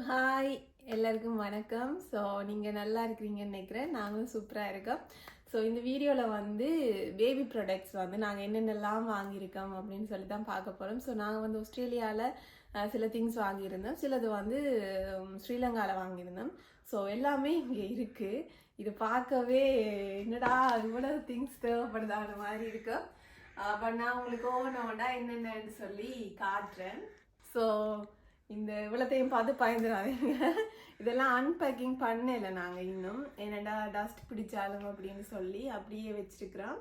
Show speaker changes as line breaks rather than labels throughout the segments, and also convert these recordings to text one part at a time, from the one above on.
Hi எல்லாருக்கும் வணக்கம். So நீங்கள் நல்லா இருக்கிறீங்கன்னு நினைக்கிறேன். நாங்களும் சூப்பராக இருக்கோம். ஸோ இந்த வீடியோவில் வந்து பேபி ப்ராடக்ட்ஸ் வந்து நாங்கள் என்னென்னலாம் வாங்கியிருக்கோம் அப்படின்னு சொல்லி தான் பார்க்க போகிறோம். ஸோ நாங்கள் வந்து ஆஸ்திரேலியாவில் சில திங்ஸ் வாங்கியிருந்தோம், சிலது வந்து ஸ்ரீலங்காவில் வாங்கியிருந்தோம். ஸோ எல்லாமே இங்கே இருக்குது. இது பார்க்கவே என்னடா இவ்வளோ திங்ஸ் தேவைப்படுதான மாதிரி இருக்கு. பட் நான் உங்களுக்கு ஒவ்வொன்றா என்னென்னு சொல்லி காட்டுறேன். ஸோ இந்த இவ்வளோத்தையும் பார்த்து பயந்துடாதீங்க. இதெல்லாம் அன்பேக்கிங் பண்ணலை நாங்கள் இன்னும், என்னடா டஸ்ட் பிடிச்சாலும் அப்படின்னு சொல்லி அப்படியே வச்சிருக்கிறோம்.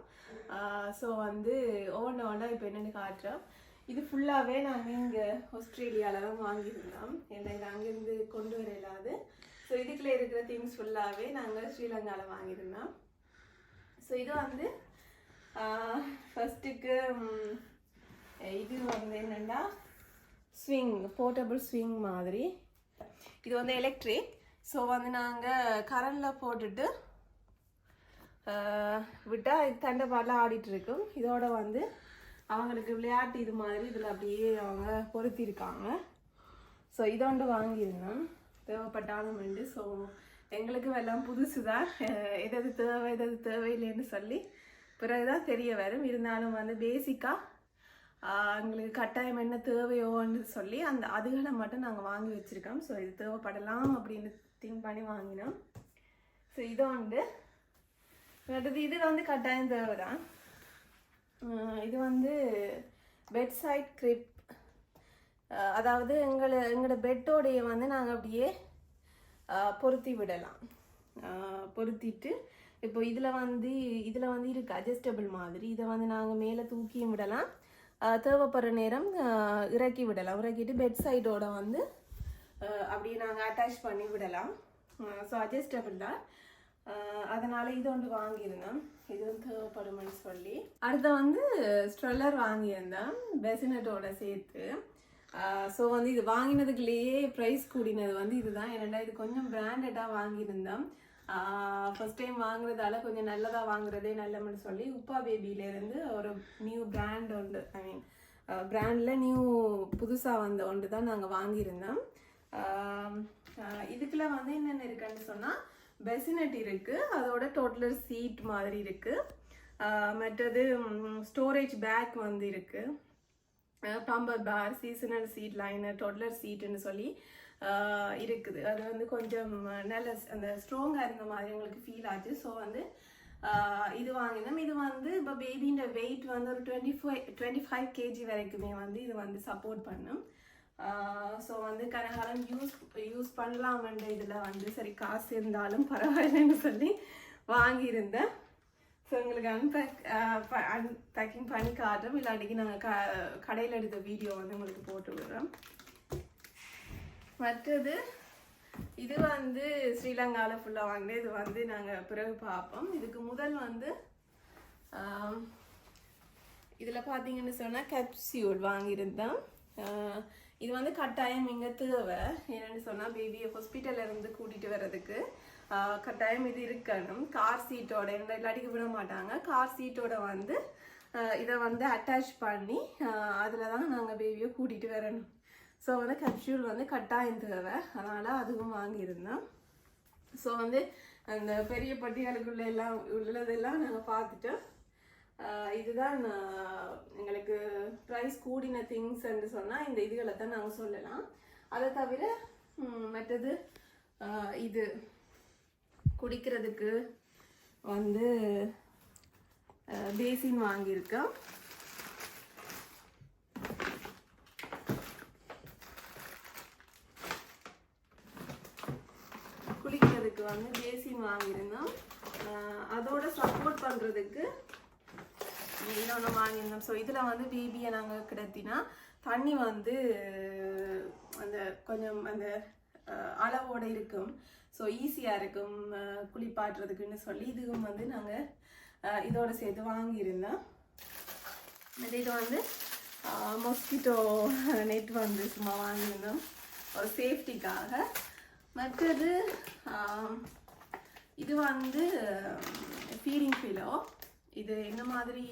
ஸோ வந்து ஒவ்வொன்றா இப்போ என்னென்னு காட்டுறோம். இது ஃபுல்லாகவே நாங்கள் இங்கே ஆஸ்திரேலியாவில் தான் வாங்கியிருந்தோம். ஏன்னா இது அங்கேருந்து கொண்டு வர இல்லாது. ஸோ இதுக்குள்ளே இருக்கிற திங்ஸ் ஃபுல்லாகவே நாங்கள் ஸ்ரீலங்காவில் வாங்கியிருந்தோம். ஸோ இது வந்து ஃபஸ்ட்டுக்கு இது வந்து என்னென்னா ஸ்விங், போர்ட்டபிள் ஸ்விங் மாதிரி. இது வந்து எலக்ட்ரிக். ஸோ வந்து நாங்கள் கரண்டில் போட்டுட்டு விட்டால் இது தண்டைப்பாடலாம் ஆடிட்டுருக்கும். இதோட வந்து அவங்களுக்கு விளையாட்டு இது மாதிரி இதில் அப்படியே அவங்க பொருத்திருக்காங்க. ஸோ இதோண்டு வாங்கியிருந்தோம் தேவைப்பட்டாலும் உண்டு. ஸோ எங்களுக்கு எல்லாம் புதுசு தான், எதாவது தேவை எதாவது தேவையில்லைன்னு சொல்லி பிறகுதான் தெரிய வரும். இருந்தாலும் வந்து பேசிக்காக எங்களுக்கு கட்டாயம் என்ன தேவையோன்னு சொல்லி அதுகளை மட்டும் நாங்கள் வாங்கி வச்சுருக்கோம். ஸோ இது தேவைப்படலாம் அப்படின்னு திங்க் பண்ணி வாங்கினோம். ஸோ இதை வந்து இது வந்து கட்டாயம் தேவை தான். இது வந்து பெட் சைட் கிரிப், அதாவது எங்களோட பெட்டோடைய வந்து நாங்கள் அப்படியே பொருத்தி விடலாம். பொருத்திட்டு இப்போ இதில் வந்து இருக்குது அட்ஜஸ்டபிள் மாதிரி. இதை வந்து நாங்கள் மேலே தூக்கியும் விடலாம், தேவைப்படுற நேரம் இறக்கி விடலாம். இறக்கிட்டு பெட் சைடோட வந்து அப்படியே நாங்கள் அட்டாச் பண்ணி விடலாம். ஸோ அட்ஜஸ்டபிள் தான். அதனால் இது ஒன்று வாங்கியிருந்தோம். இது வந்து தேவைப்படும்னு சொல்லி. அடுத்த வந்து ஸ்ட்ரெல்லர் வாங்கியிருந்தேன் பெசினட்டோட சேர்த்து. ஸோ வந்து இது வாங்கினதுக்குள்ளேயே ப்ரைஸ் கூடினது வந்து இதுதான். ஏன்னா இது கொஞ்சம் பிராண்டடாக வாங்கியிருந்தோம். ஃபஸ்ட் டைம் வாங்குறதால கொஞ்சம் நல்லதாக வாங்குறதே நல்லம்னு சொல்லி உப்பா பேபியிலேருந்து ஒரு நியூ பிராண்ட் உண்டு, ஐ மீன் பிராண்டில் நியூ புதுசாக வந்த ஒன்று தான் நாங்கள் வாங்கியிருந்தோம். இதுக்குள்ள வந்து என்னென்ன இருக்குன்னு சொன்னால் பெசினட் இருக்குது, அதோட டோட்லர் சீட் மாதிரி இருக்குது, மற்றது ஸ்டோரேஜ் பேக் வந்து இருக்குது, பம்பர் பார், சீசனல் சீட் லைனர், டோட்லர் சீட்டுன்னு சொல்லி இருக்குது. அது வந்து கொஞ்சம் நல்ல அந்த ஸ்ட்ராங்காக இருந்த மாதிரி எங்களுக்கு ஃபீல் ஆச்சு. ஸோ வந்து இது வாங்கினோம். இது வந்து இப்போ பேபின்ற வெயிட் வந்து ஒரு 25 kg வரைக்குமே வந்து இது வந்து சப்போர்ட் பண்ணும். ஸோ வந்து கனகாலம் யூஸ் பண்ணலாம்ன்ற இதில் வந்து சரி காசு இருந்தாலும் பரவாயில்லைன்னு சொல்லி வாங்கியிருந்தேன். ஸோ எங்களுக்கு அன்பேக்கிங் பண்ணி காட்டுறோம். இல்லாட்டிக்கு நாங்கள் கடையில் எடுத்த வீடியோ வந்து உங்களுக்கு போட்டு விடுறோம். மற்றது இது வந்து ஸ்ரீலங்காவில் ஃபுல்லாக வாங்கினேன். இது வந்து நாங்கள் பிறகு பார்ப்போம். இதுக்கு முதல் வந்து இதில் பார்த்தீங்கன்னு சொன்னால் கேப்சியூல் வாங்கியிருந்தேன். இது வந்து கட்டாயம் இங்கே தேவை. என்னென்னு சொன்னால் பேபியை ஹாஸ்பிட்டல்லேருந்து கூட்டிகிட்டு வர்றதுக்கு கட்டாயம் இது இருக்கணும். கார் சீட்டோட இல்லாட்டிக்கு விட மாட்டாங்க. கார் சீட்டோட வந்து இதை வந்து அட்டாச் பண்ணி அதில் தான் நாங்கள் பேபியை கூட்டிகிட்டு வரணும். ஸோ வந்து கேப்சூல் வந்து கட்டாயம் தேவை, அதனால் அதுவும் வாங்கியிருந்தோம். ஸோ வந்து அந்த பெரிய பட்டியலுக்குள்ள எல்லாம் உள்ளதெல்லாம் நாங்கள் பார்த்துட்டோம். இதுதான் எங்களுக்கு ப்ரைஸ் கூடின திங்ஸ்ன்னு சொன்னால் இந்த இதுகளை தான் நாங்கள் சொல்லலாம். அதை தவிர மற்றது இது குடிக்கிறதுக்கு வந்து பேசின் வாங்கியிருக்கோம். குளிக்கிறதுக்கு வந்து பேசின் வாங்கியிருந்தோம். அதோட சப்போர்ட் பண்ணுறதுக்கு இன்னொன்று வாங்கியிருந்தோம். ஸோ இதில் வந்து பேபியை நாங்கள் கிடத்தினா தண்ணி வந்து அந்த கொஞ்சம் அந்த அளவோடு இருக்கும். ஸோ ஈஸியாக இருக்கும் குளிப்பாட்டுறதுக்குன்னு சொல்லி இதுவும் வந்து நாங்கள் இதோட சேர்த்து வாங்கியிருந்தோம். இது வந்து மொஸ்கிட்டோ நெட் வந்து சும்மா வாங்கியிருந்தோம் ஒரு சேஃப்டிக்காக. மற்றது இது வந்து ஃபீடிங் பிலோ. இது என்ன மாதிரி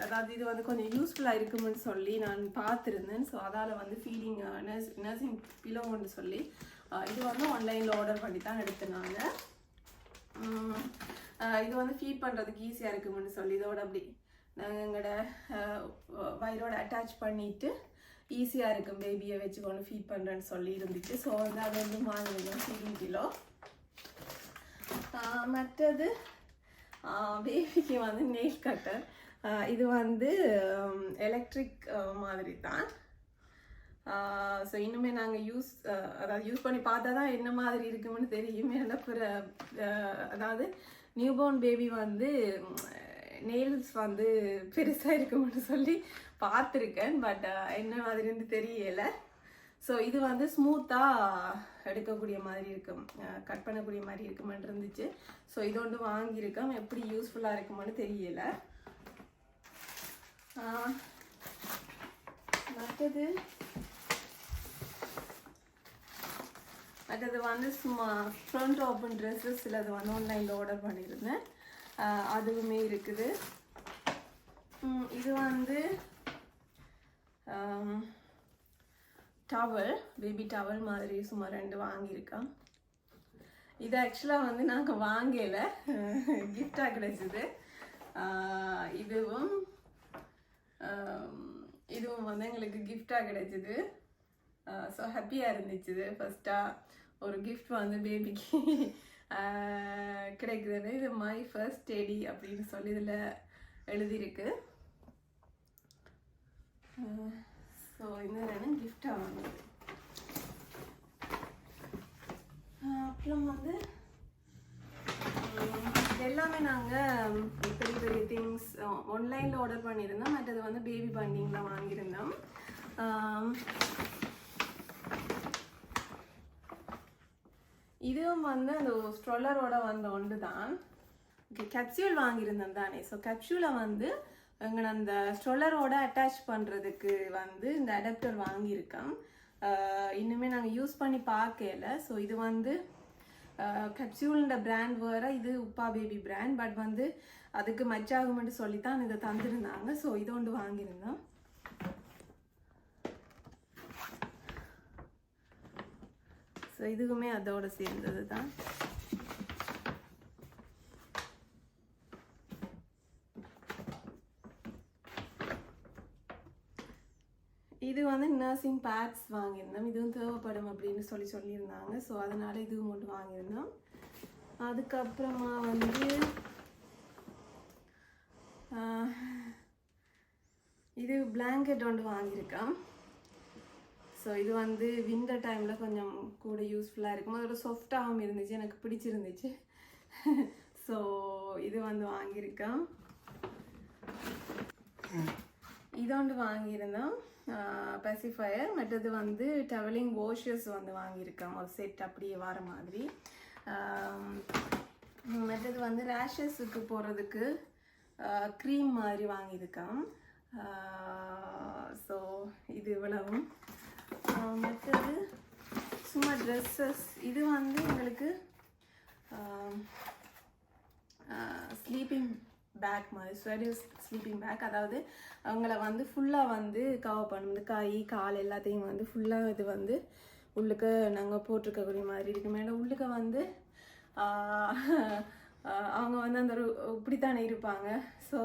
அதாவது இது வந்து கொஞ்சம் யூஸ்ஃபுல்லாக இருக்குமென்னு சொல்லி நான் பார்த்துருந்தேன். ஸோ அதால் வந்து ஃபீடிங் நர்சிங் பிலோன்னு சொல்லி இது வந்து ஆன்லைனில் ஆர்டர் பண்ணி தான் எடுத்துனாங்க. இது வந்து ஃபீட் பண்ணுறதுக்கு ஈஸியாக இருக்குமென்னு சொல்லி இதோட அப்படி நாங்கள் எங்களோட வயிறோட அட்டாச் பண்ணிவிட்டு ஈஸியாக இருக்கும் பேபியை வச்சு கொண்டு ஃபீட் பண்ணுறேன்னு சொல்லி இருந்துச்சு. ஸோ வந்து அது வந்து வாங்கினோம் ஃபீடிங் கிலோ. மற்றது பேபிக்கு வந்து நெயில் கட்டர். இது வந்து எலக்ட்ரிக் மாதிரி தான். ஸோ இன்னுமே நாங்கள் அதாவது யூஸ் பண்ணி பார்த்தா தான் என்ன மாதிரி இருக்குமென்னு தெரியும். ஏன்னா அதாவது நியூபோர்ன் பேபி வந்து நெயில்ஸ் வந்து பெருசாக இருக்குமென்னு சொல்லி பார்த்துருக்கேன். பட் என்ன மாதிரின்னு தெரியலை. ஸோ இது வந்து ஸ்மூத்தாக எடுக்கக்கூடிய மாதிரி இருக்கும், கட் பண்ணக்கூடிய மாதிரி இருக்குமென்னு இருந்துச்சு. ஸோ இது ஒன்று வாங்கியிருக்கோம். எப்படி யூஸ்ஃபுல்லாக இருக்குமென்னு தெரியலை. மற்றது வந்து சும்மா ஃப்ரண்ட் ஓப்பன் ட்ரெஸ்ஸஸ் சிலது வந்து ஆன்லைனில் ஆர்டர் பண்ணியிருந்தேன். அதுவுமே இருக்குது. இது வந்து டவல், பேபி டவல் மாதிரி சும்மா 2 வாங்கியிருக்கோம். இது ஆக்சுவலாக வந்து நாங்கள் வாங்கலை, கிஃப்டாக கிடைச்சிது. இதுவும் வந்து எங்களுக்கு கிஃப்டாக கிடைச்சிது. ஸோ ஹாப்பியாக இருந்துச்சு. ஃபஸ்ட்டாக ஒரு கிஃப்ட் வந்து பேபிக்கு கிடைக்குதுன்னு. இது மை ஃபர்ஸ்ட் டெடி அப்படின்னு சொல்லி இதில் எழுதியிருக்கு. ஸோ இந்த 2 கிஃப்டாக வாங்குது. அப்புறம் வந்து எல்லாமே நாங்கள் பெரிய பெரிய திங்ஸ் ஆன்லைனில் ஆர்டர் பண்ணியிருந்தோம். மற்றது வந்து பேபி பண்டிங்கில் வாங்கியிருந்தோம். இதுவும் வந்து அந்த ஸ்ட்ரோலரோட வந்த ஒன்று தான். ஓகே, கேப்சியூல் வாங்கியிருந்தோம் தானே. ஸோ கேப்சியூலை வந்து எங்களை அந்த ஸ்ட்ரோலரோட அட்டாச் பண்ணுறதுக்கு வந்து இந்த அடாப்டர் வாங்கியிருக்கோம். இன்னுமே நாங்கள் யூஸ் பண்ணி பார்க்கல. ஸோ இது வந்து கேப்சியூல்ன்ற பிராண்ட் வேறு, இது உப்பா பேபி பிராண்ட். பட் வந்து அதுக்கு மச் ஆகுமென்று சொல்லி தான் இதை தந்துருந்தாங்க. ஸோ இது ஒன்று வாங்கியிருந்தோம். ஸோ இதுவுமே அதோடு சேர்ந்தது தான். இது வந்து நர்சிங் பேட்ஸ் வாங்கியிருந்தோம். இதுவும் தேவைப்படும் அப்படின்னு சொல்லியிருந்தாங்க. ஸோ அதனால் இதுவும் ஒன்று வாங்கியிருந்தோம். அதுக்கப்புறமா வந்து இது பிளாங்கெட் ஒன்று வாங்கியிருக்கோம். ஸோ இது வந்து விண்டர் டைமில் கொஞ்சம் கூட யூஸ்ஃபுல்லாக இருக்கும். அதோட சாஃப்டாகவும் இருந்துச்சு, எனக்கு பிடிச்சிருந்துச்சு. ஸோ இது வந்து வாங்கியிருக்கோம். இது ஒன்று வாங்கியிருந்தோம், பெசிஃபயர். மற்றது வந்து டவலிங் வாஷர்ஸ் வந்து வாங்கியிருக்கோம், ஒரு செட் அப்படியே வர மாதிரி. மற்றது வந்து ரேஷஸுக்கு போகிறதுக்கு க்ரீம் மாதிரி வாங்கியிருக்கோம். ஸோ இது இவ்வளவும். மற்றது சும்மா ட்ரெஸ்ஸஸ். இது வந்து எங்களுக்கு ஸ்லீப்பிங் பேக் மாதிரி, ஸ்வெடிஷ் ஸ்லீப்பிங் பேக். அதாவது அவங்கள வந்து ஃபுல்லாக வந்து கவர் பண்ணும், இந்த கை கால் எல்லாத்தையும் வந்து ஃபுல்லாக இது வந்து உள்ளுக்க நாங்கள் போட்டிருக்கக்கூடிய மாதிரி இருக்கு. மேலே உள்ளுக்க வந்து அவங்க வந்து அந்த இப்படித்தானே இருப்பாங்க. ஸோ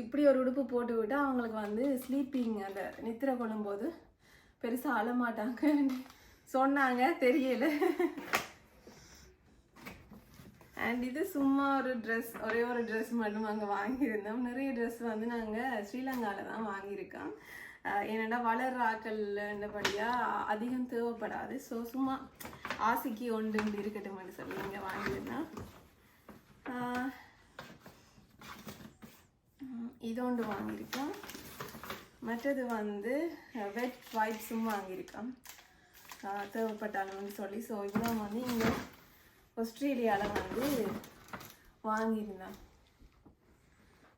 இப்படி ஒரு உடுப்பு போட்டு விட்டால் அவங்களுக்கு வந்து ஸ்லீப்பிங் அந்த நித்திரை கொள்ளும்போது பெருசாக அழமாட்டாங்க சொன்னாங்க, தெரியலை. அண்ட் இது சும்மா ஒரு ட்ரெஸ், ஒரே ஒரு ட்ரெஸ் மட்டும் அங்கே வாங்கியிருந்தோம். நிறைய ட்ரெஸ் வந்து நாங்கள் ஸ்ரீலங்காவில் தான் வாங்கியிருக்கோம். ஏன்னா வளர்ற ஆக்கள்ன்றபடியாக அதிகம் தேவைப்படாது. ஸோ சும்மா ஆசைக்கு ஒன்று இருக்கட்டும் சொல்லி இங்கே வாங்கியிருந்தோம். இது ஒன்று வாங்கியிருக்கோம். மற்றது வந்து வெட் வைப்ஸும் வாங்கியிருக்கோம், தேவைப்பட்டாலும் சொல்லி. ஸோ இதெல்லாம் வந்து இங்கே ஆஸ்திரேலியாவில் வந்து வாங்கியிருந்தேன்.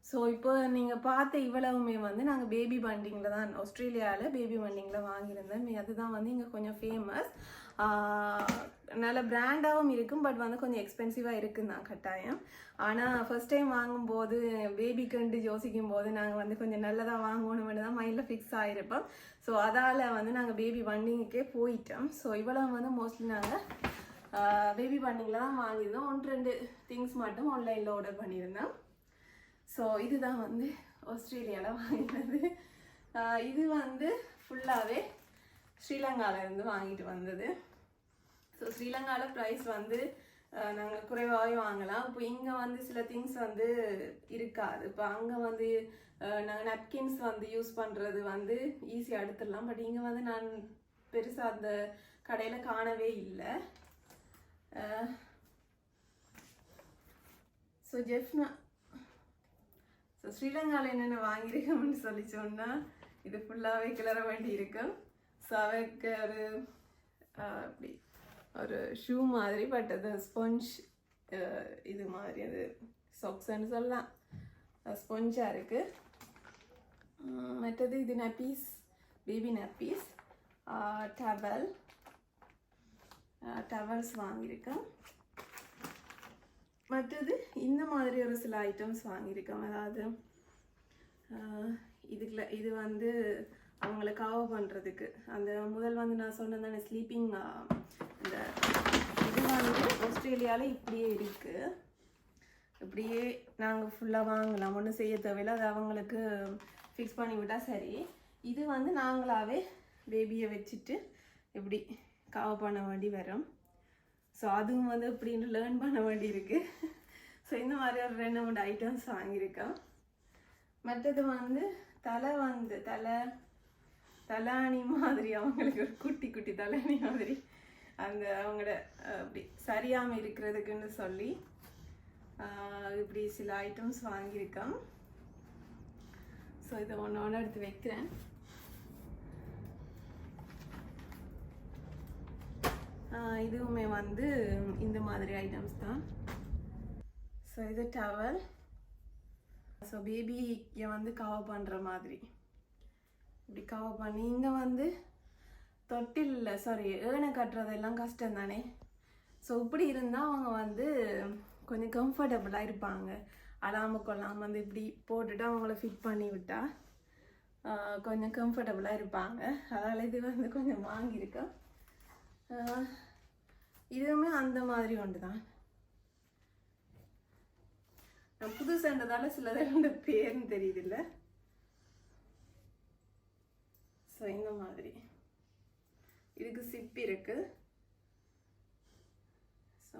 ஸோ ஸோ இப்போ நீங்கள் பார்த்த இவ்வளவுமே வந்து நாங்கள் பேபி பண்டிங்கில் தான் ஆஸ்திரேலியாவில் பேபி பண்டிங்கில் வாங்கியிருந்தேன். அதுதான் வந்து இங்கே கொஞ்சம் ஃபேமஸ். நல்ல பிராண்டாகவும் இருக்கும், பட் வந்து கொஞ்சம் எக்ஸ்பென்சிவாக இருக்குன்னு தான் கட்டாயம். ஆனால் ஃபர்ஸ்ட் டைம் வாங்கும்போது பேபிக்குன்ட்டு யோசிக்கும் போது நாங்கள் வந்து கொஞ்சம் நல்லதாக வாங்கணும்னு தான் மைண்டில் ஃபிக்ஸ் ஆகிருப்போம். ஸோ அதால் வந்து நாங்கள் பேபி பண்டிங்குக்கே போயிட்டோம். ஸோ இவ்வளோ வந்து மோஸ்ட்லி நாங்கள் பேபி பண்டிங்கில் தான் வாங்கியிருந்தோம். 1-2 திங்ஸ் மட்டும் ஆன்லைனில் ஆர்டர் பண்ணியிருந்தோம். ஸோ இதுதான் வந்து ஆஸ்திரேலியாவில் வாங்கினது. இது வந்து ஃபுல்லாகவே ஸ்ரீலங்காவிலேருந்து வாங்கிட்டு வந்தது. ஸோ ஸ்ரீலங்காவில் ப்ரைஸ் வந்து நாங்கள் குறைவாகவே வாங்கலாம். இப்போ இங்கே வந்து சில திங்ஸ் வந்து இருக்காது. இப்போ அங்கே வந்து நாங்கள் நப்கின்ஸ் வந்து யூஸ் பண்ணுறது வந்து ஈஸியாக எடுத்துடலாம். பட் இங்கே வந்து நான் பெருசாக அந்த கடையில் காணவே இல்லை. ஸோ ஸோ ஸ்ரீலங்காவில் என்னென்ன வாங்கியிருக்கோம்னு சொல்லி சொன்னால் இது ஃபுல்லாகவே கிளற வேண்டி இருக்கும். ஸோ அவைக்கு அப்படி ஒரு ஷூ மாதிரி, பட் அது ஸ்பொஞ்ச் இது மாதிரி, அது சாக்ஸ்ன்னு சொல்லலாம், ஸ்பொஞ்சாக இருக்குது. மற்றது இது நப்பீஸ், பேபி நப்பீஸ், டவல்ஸ் வாங்கியிருக்கேன். மற்றது இந்த மாதிரி ஒரு சில ஐட்டம்ஸ் வாங்கியிருக்கேன். அதாவது இது வந்து அவங்கள கவர் பண்ணுறதுக்கு அந்த முதல் வந்து நான் சொன்னதான ஸ்லீப்பிங், இந்த இது வந்து ஆஸ்திரேலியாவில் இப்படியே இருக்குது. இப்படியே நாங்கள் ஃபுல்லாக வாங்கலாம், ஒன்றும் செய்ய தேவையில்லை, அது அவங்களுக்கு ஃபிக்ஸ் பண்ணி விட்டால் சரி. இது வந்து நாங்களாகவே பேபியை வச்சுட்டு இப்படி கவர் பண்ண வேண்டி வரும். ஸோ அதுவும் வந்து இப்படின்னு லேர்ன் பண்ண வேண்டி இருக்குது. ஸோ இந்த மாதிரி ஒரு 2-3 ஐட்டம்ஸ் வாங்கியிருக்கேன். மற்றது வந்து தலாணி மாதிரி, அவங்களுக்கு ஒரு குட்டி குட்டி தலாணி மாதிரி, அந்த அவங்களோட அப்படி சரியாமல் இருக்கிறதுக்குன்னு சொல்லி இப்படி சில ஐட்டம்ஸ் வாங்கியிருக்கேன். ஸோ இதை ஒன்று எடுத்து வைக்கிறேன். இதுவுமே வந்து இந்த மாதிரி ஐட்டம்ஸ் தான். ஸோ இது டவல். ஸோ பேபியை வந்து கவர் பண்ணுற மாதிரி இப்படி கவர் பண்ணி, இங்கே வந்து ஏனை கட்டுறதெல்லாம் கஷ்டம் தானே. ஸோ இப்படி இருந்தால் அவங்க வந்து கொஞ்சம் கம்ஃபர்டபுளாக இருப்பாங்க. அழாமல் கொள்ளாமல் வந்து இப்படி போட்டுட்டு அவங்கள ஃபிட் பண்ணி விட்டால் கொஞ்சம் கம்ஃபர்டபுளாக இருப்பாங்க. அதனால் இது வந்து கொஞ்சம் வாங்கியிருக்கேன். இதுவுமே அந்த மாதிரி ஒன்று தான். நான் புதுசுன்றதால சிலதோட பேர்னு தெரியுதில்ல. ஸோ இந்த மாதிரி இதுக்கு சிப் இருக்கு. ஸோ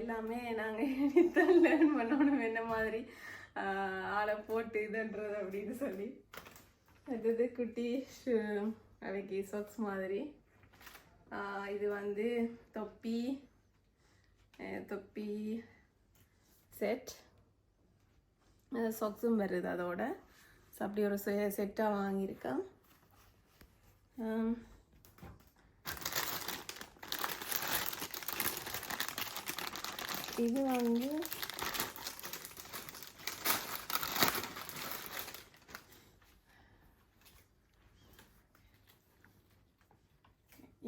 எல்லாமே நாங்கள் லேர்ன் பண்ணணும் என்ன மாதிரி ஆளை போட்டு இதுன்றது அப்படின்னு சொல்லி. அது குட்டி அவைக்கு சாக்ஸ் மாதிரி. இது வந்து தொப்பி செட், சாக்ஸும் வருது அதோட. ஸோ அப்படி ஒரு செட்டாக வாங்கியிருக்கேன். இது வந்து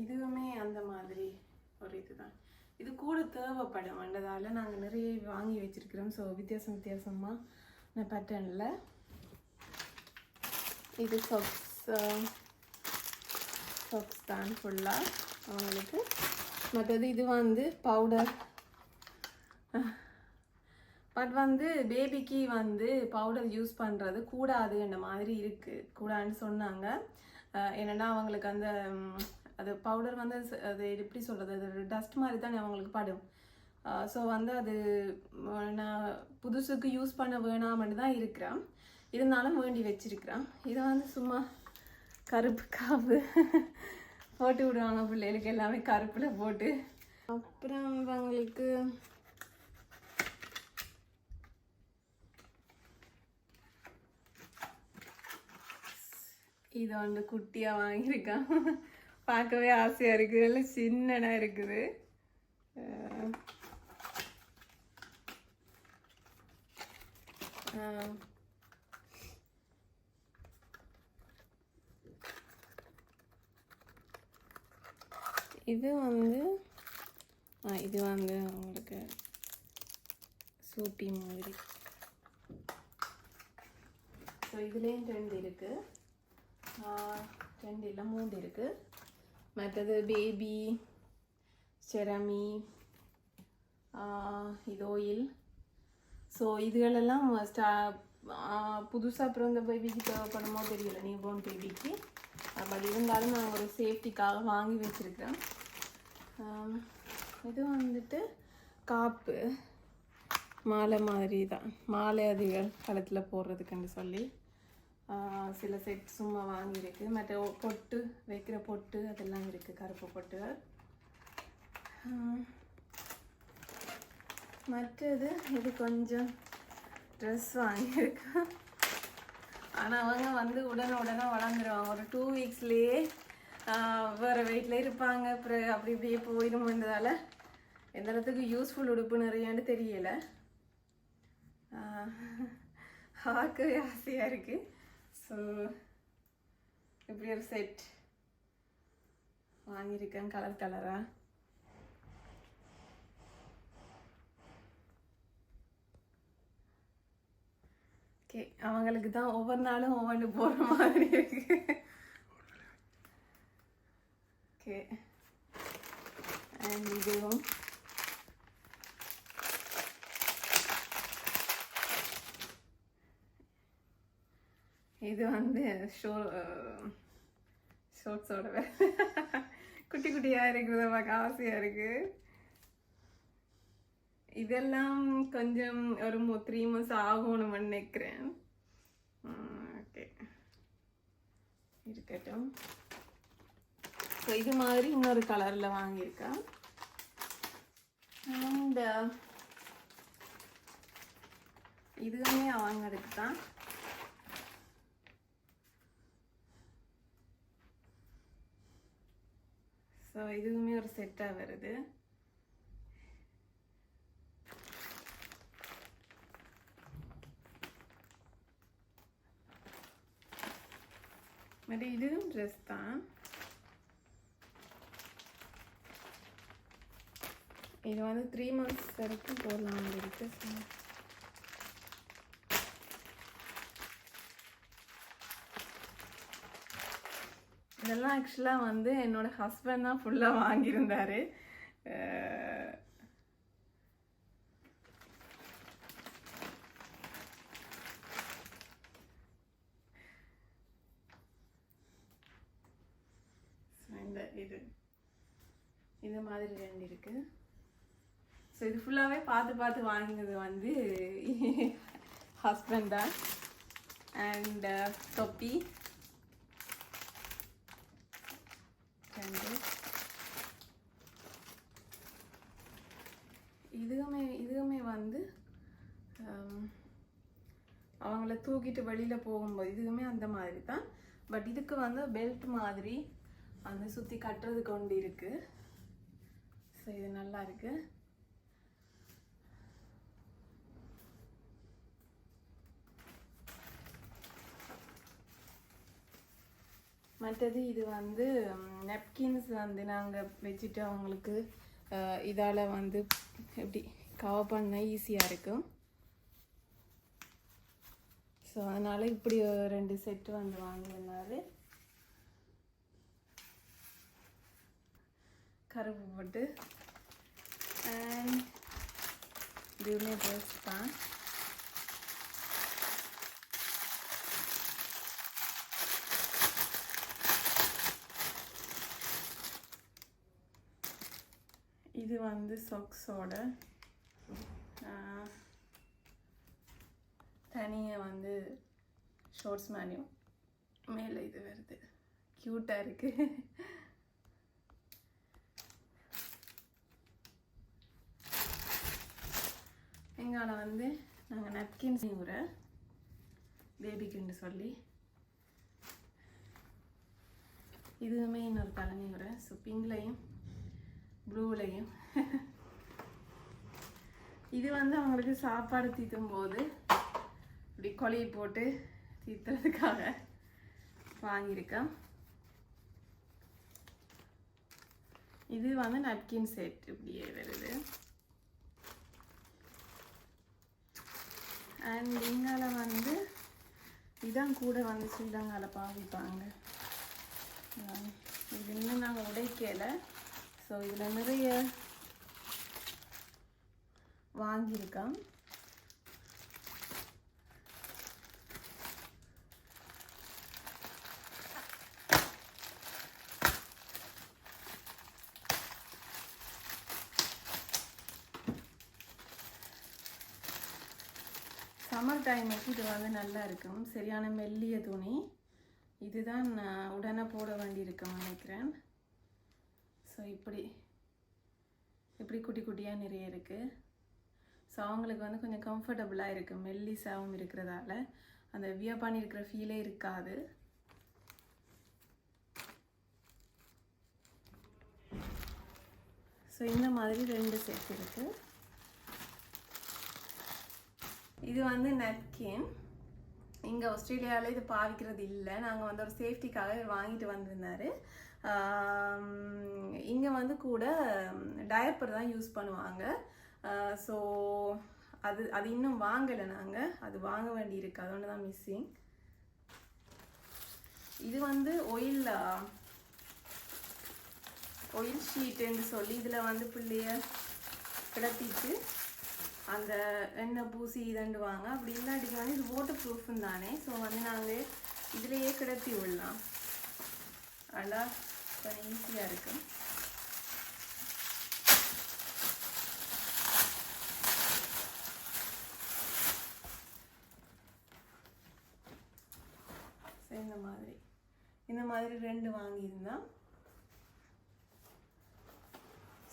இதுவுமே அந்த மாதிரி ஒரு இதுதான். இது கூட தேவைப்படும் வந்ததால் நாங்கள் நிறைய வாங்கி வச்சிருக்கிறோம். ஸோ வித்தியாசமாக பேட்டர்னில் இது சாக்ஸ் தான் ஃபுல்லாக அவங்களுக்கு. மற்றது இது வந்து பவுடர், பட் வந்து பேபிக்கு வந்து பவுடர் யூஸ் பண்ணுறது கூடாதுன்ற மாதிரி இருக்குது. கூடாதுன்னு சொன்னாங்க. என்னென்னா அவங்களுக்கு அந்த அது பவுடர் வந்து அது எப்படி சொல்கிறது, அது டஸ்ட் மாதிரி தானே அவங்களுக்கு படும். ஸோ வந்து அது நான் புதுசுக்கு யூஸ் பண்ண வேணாமன்னு தான் இருக்கிறேன். இருந்தாலும் வேண்டி வச்சிருக்கிறேன். இதை வந்து சும்மா கருப்பு காப்பு போட்டு விடுவாங்க பிள்ளைகளுக்கு, எல்லாமே கருப்பில் போட்டு. அப்புறம் அவங்களுக்கு இதை வந்து குட்டியாக வாங்கியிருக்கேன். பார்க்கவே ஆசையாக இருக்குது, எல்லாம் சின்னதாக இருக்குது. இது வந்து இது வந்து உங்களுக்கு சூப்பி மாதிரி. ஸோ இதுலேயும் 2 இருக்குது, 2 இல்லை 3 இருக்குது. மற்றது பேபி செரமி, இது ஆயில். ஸோ இதுகளெல்லாம் புதுசாக பிறந்த பேபிக்கு தேவைப்படுமோ தெரியல, நியூபோர்ன் பேபிக்கு. பட் இருந்தாலும் நான் ஒரு சேஃப்டிக்காக வாங்கி வச்சுருக்கேன். இது வந்துட்டு காப்பு மாலை மாதிரி தான், மாலை அதிகள் கழுத்தில் போடுறதுக்குன்னு சொல்லி சில செட் சும்மா வாங்கியிருக்கு. மற்ற பொட்டு வைக்கிற பொட்டு அதெல்லாம் இருக்குது, கருப்பு பொட்டுகள். மற்றது இது கொஞ்சம் ட்ரெஸ் வாங்கியிருக்கேன். ஆனால் அவங்க வந்து உடனே வளர்ந்துருவாங்க. ஒரு 2 வீக்ஸ்லேயே வேறு வெயிட்டில் இருப்பாங்க. அப்புறம் அப்படி இப்படியே போயிடும்ன்றதால எந்த அளவுக்கு யூஸ்ஃபுல் உடுப்பு நிறையான்னு தெரியலை. பார்க்கவே ஆசையாக இருக்குது. ஸோ இப்படி ஒரு செட் வாங்கியிருக்கேன், கலர் கலராக. ஓகே, அவங்களுக்கு தான் ஒவ்வொரு நாளும் ஒவ்வொன்று போகிற மாதிரி இருக்கு. ஓகே, அண்ட் இதுவும் இது வந்து ஷோர்ட்ஸோட குட்டி குட்டியாக இருக்கிறத பார்க்க ஆசையாக இருக்குது. இதெல்லாம் கொஞ்சம் ஒரு 3 months ஆகணும்னு நினைக்கிறேன். ஓகே, இருக்கட்டும். ஸோ இது மாதிரி இன்னொரு கலரில் வாங்கியிருக்கேன். அண்ட் இதுவுமே வாங்கிறதுக்கு தான். ஸோ இதுவுமே ஒரு செட்டாக வருது. மற்ற இதுவும் ட்ரெஸ் தான். இது வந்து 3 months வரைக்கும் போடலாம் இருக்கு. இதெல்லாம் ஆக்சுவலாக வந்து என்னோட ஹஸ்பண்ட் தான் ஃபுல்லாக வாங்கியிருந்தாரு. இது மாதிரி 2 இருக்குது. ஸோ இது ஃபுல்லாகவே பார்த்து வாங்கினது வந்து ஹஸ்பண்ட் தான். அண்ட் தொப்பி 2. இதுவுமே வந்து அவங்கள தூக்கிட்டு வெளியில் போகும்போது இதுவுமே அந்த மாதிரி தான். பட் இதுக்கு வந்து பெல்ட் மாதிரி அந்த சுற்றி கட்டுறது கொண்டு இருக்குது. ஸோ இது நல்லா இருக்கு. மற்றது இது வந்து நெப்கின்ஸ் வந்து நாங்கள் வச்சுட்டு அவங்களுக்கு இதால் வந்து எப்படி கவர் பண்ண ஈஸியாக இருக்கும். ஸோ அதனால் இப்படி 2 செட்டு வந்து வாங்கினாரு. கருப்பு போட்டு அண்ட் இதுவுமே ட்ரெஸ் தான். இது வந்து சாக்ஸோட தனியாக வந்து ஷார்ட்ஸ் மேனியும் மேலே இது வருது. க்யூட்டாக இருக்குது. எங்கால வந்து நாங்கள் நப்கின்ஸ் ஊற பேபிக்குன்னு சொல்லி இதுவுமே இன்னொரு தலைமை ஊற. ஸோ பிங்க்லையும் ப்ளூலையும் இது வந்து அவங்களுக்கு சாப்பாடு தீத்தும் போது இப்படி கொலையை போட்டு தீர்த்துறதுக்காக வாங்கியிருக்கேன். இது வந்து நப்கின் செட் இப்படியே வருது. அண்ட் இங்கால வந்து இதான் கூட வந்து ஸ்ரீலங்காவில் பாவிப்பாங்க. இது இன்னும் நாங்கள் உடைக்கலை. ஸோ இதில் நிறைய வாங்கியிருக்கோம். சம்மர் டைமுக்கு இது வந்து நல்லா இருக்கும். சரியான மெல்லிய துணி. இதுதான் உடனே போட வேண்டியிருக்கும் நினைக்கிறேன். ஸோ இப்படி குட்டி குட்டியாக நிறைய இருக்குது. ஸோ அவங்களுக்கு வந்து கொஞ்சம் கம்ஃபர்டபுளாக இருக்குது. மெல்லிசாவும் இருக்கிறதால அந்த வியர் பண்ணியிருக்கிற ஃபீலே இருக்காது. ஸோ இந்த மாதிரி 2 செட் இருக்குது. இது வந்து நப்கின். இங்கே ஆஸ்திரேலியாவில் இது பாவிக்கிறது இல்லை. நாங்கள் வந்து ஒரு சேஃப்டிக்காக வாங்கிட்டு வந்திருந்தாரு. இங்கே வந்து கூட டயப்பர் தான் யூஸ் பண்ணுவாங்க. ஸோ அது இன்னும் வாங்கலை. நாங்கள் அது வாங்க வேண்டி இருக்கு. அது ஒன்று தான் மிஸ்ஸிங். இது வந்து ஆயில் ஷீட்டுன்னு சொல்லி இதில் வந்து பிள்ளைய கிடத்திட்டு அந்த எண்ணெய் பூசி இதண்டுவாங்க. அப்படி இல்லாட்டிக்கு வந்து இது வாட்டர் ப்ரூஃப்னு தானே. ஸோ வந்து நாங்கள் இதிலையே கிடத்தி விடலாம். நல்லா கொஞ்சம் ஈஸியாக இருக்கும். ஸோ இந்த மாதிரி 2 வாங்கியிருந்தோம்.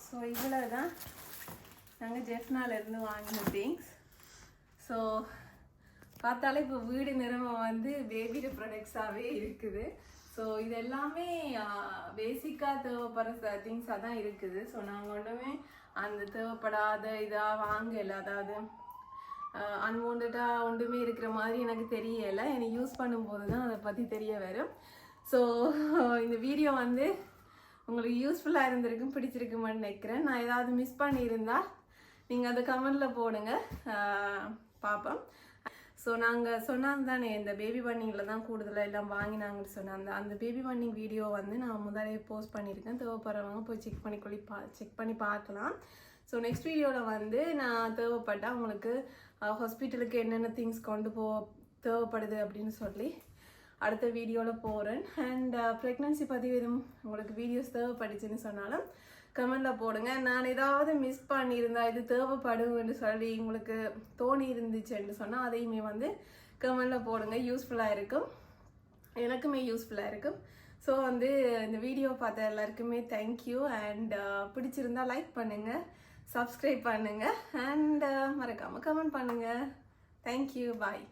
ஸோ இவ்வளோ தான் நாங்கள் ஜெஃப்னாலேருந்து வாங்கின திங்ஸ். ஸோ பார்த்தாலே இப்போ வீடு நிறமை வந்து பேபியோட ப்ராடக்ட்ஸாகவே இருக்குது. ஸோ இது எல்லாமே பேசிக்காக தேவைப்படுற திங்ஸாக தான் இருக்குது. ஸோ நாங்கள் ஒன்றுமே அந்த தேவைப்படாத இதாக வாங்கலை. அதாவது அன்வான்டாக ஒன்றுமே இருக்கிற மாதிரி எனக்கு தெரியலை. எனக்கு யூஸ் பண்ணும்போது தான் அதை பற்றி தெரிய வரும். ஸோ இந்த வீடியோ வந்து உங்களுக்கு யூஸ்ஃபுல்லாக இருந்திருக்கும், பிடிச்சிருக்குமான்னு நினைக்கிறேன். நான் ஏதாவது மிஸ் பண்ணியிருந்தால் நீங்கள் அதை கமெண்டில் போடுங்க, பார்ப்போம். ஸோ நாங்கள் சொன்னாங்க தானே இந்த பேபி பன்னிங்கில் தான் கூடுதலாக எல்லாம் வாங்கினாங்கன்னு சொன்னாங்க. அந்த பேபி பன்னிங் வீடியோ வந்து நான் முதலே போஸ்ட் பண்ணியிருக்கேன். தேவைப்படுறவங்க போய் செக் பண்ணி பார்க்கலாம். ஸோ நெக்ஸ்ட் வீடியோவில் வந்து நான் தேவைப்பட்டால் உங்களுக்கு ஹாஸ்பிட்டலுக்கு என்னென்ன திங்ஸ் கொண்டு தேவைப்படுது அப்படின்னு சொல்லி அடுத்த வீடியோவில் போகிறேன். அண்ட் ப்ரெக்னன்சி பற்றி எதுவும் உங்களுக்கு வீடியோஸ் தேவைப்படுச்சுன்னு சொன்னாலும் கமெண்டில் போடுங்க. நான் ஏதாவது மிஸ் பண்ணியிருந்தா இது தேவைப்படுன்னு சொல்லி உங்களுக்கு தோணி இருந்துச்சுன்னு சொன்னால் அதையுமே வந்து கமெண்டில் போடுங்க. யூஸ்ஃபுல்லாக இருக்கும், எனக்குமே யூஸ்ஃபுல்லாக இருக்கும். ஸோ வந்து இந்த வீடியோ பார்த்த எல்லாருக்குமே தேங்க்யூ. அண்ட் பிடிச்சிருந்தா லைக் பண்ணுங்கள், சப்ஸ்கிரைப் பண்ணுங்கள், அண்ட் மறக்காமல் கமெண்ட் பண்ணுங்கள். தேங்க்யூ, பாய்.